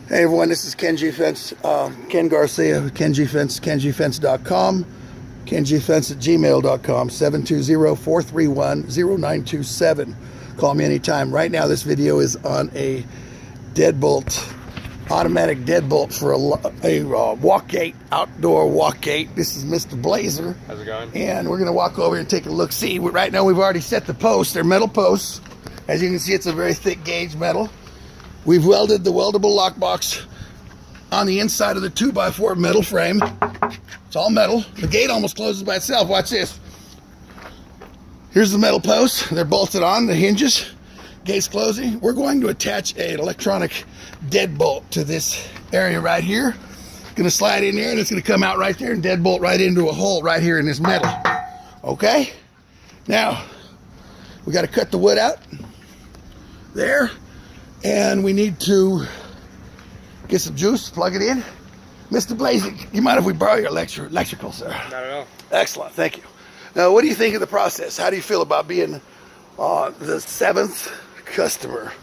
Hey everyone, this is KenG Fence, Ken Garcia, KenG Fence, KenGFence.com, KenGFence@gmail.com, 720-431-0927. Call me anytime. Right now this video is on a deadbolt, automatic deadbolt for a walk gate, outdoor walk gate. This is Mr. Blazer. How's it going? And we're going to walk over and take a look. See, right now we've already set the posts. They're metal posts. As you can see, it's a very thick gauge metal. We've welded the weldable lockbox on the inside of the 2x4 metal frame. It's all metal. The gate almost closes by itself. Watch this. Here's the metal posts. They're bolted on, the hinges. Gate's closing. We're going to attach an electronic deadbolt to this area right here. Going to slide in there and it's going to come out right there and deadbolt right into a hole right here in this metal. Okay? Now, we got to cut the wood out there. And we need to get some juice, plug it in. Mr. Blazer, you mind if we borrow your electrical, sir? Not at all. Excellent, thank you. Now, what do you think of the process? How do you feel about being the 7th customer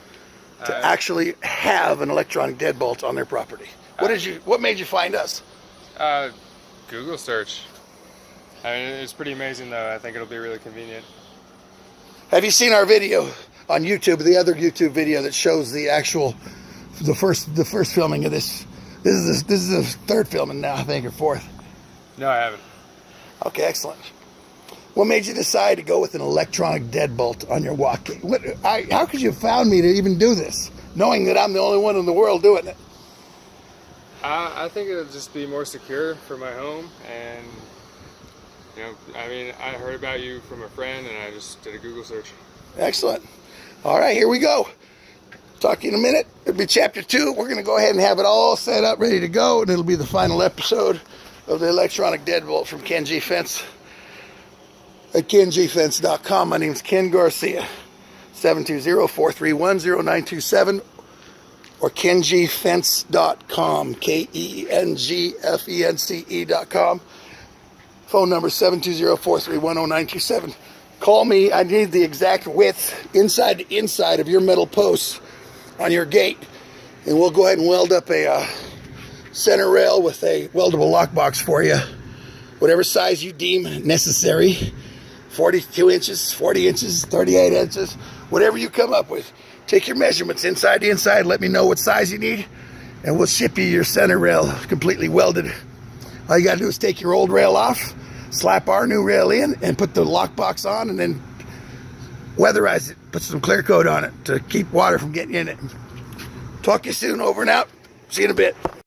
to actually have an electronic deadbolt on their property? What made you find us? Google search. I mean, it's pretty amazing though. I think it'll be really convenient. Have you seen our video on YouTube, the other YouTube video that shows the first filming of this? This is the third filming now, I think, or fourth. No, I haven't. Okay, excellent. What made you decide to go with an electronic deadbolt on your walk gate? How could you have found me to even do this, knowing that I'm the only one in the world doing it? I think it'll just be more secure for my home, and I mean, I heard about you from a friend, and I just did a Google search. Excellent. All right, here we go. Talk to you in a minute. It'll be chapter 2. We're going to go ahead and have it all set up, ready to go, and it'll be the final episode of the electronic deadbolt from KenG Fence at KenGFence.com. My name is Ken Garcia, 720-431-0927, or KenGFence.com, KenGFence.com. Phone number 720-431-0927. Call me. I need the exact width inside to inside of your metal posts on your gate, and we'll go ahead and weld up a center rail with a weldable lockbox for you, whatever size you deem necessary. 42 inches, 40 inches, 38 inches, whatever you come up with. Take your measurements inside to inside. Let me know what size you need, and we'll ship you your center rail completely welded. All you got to do is take your old rail off, slap our new rail in, and put the lockbox on, and then weatherize it. Put some clear coat on it to keep water from getting in it. Talk to you soon. Over and out. See you in a bit.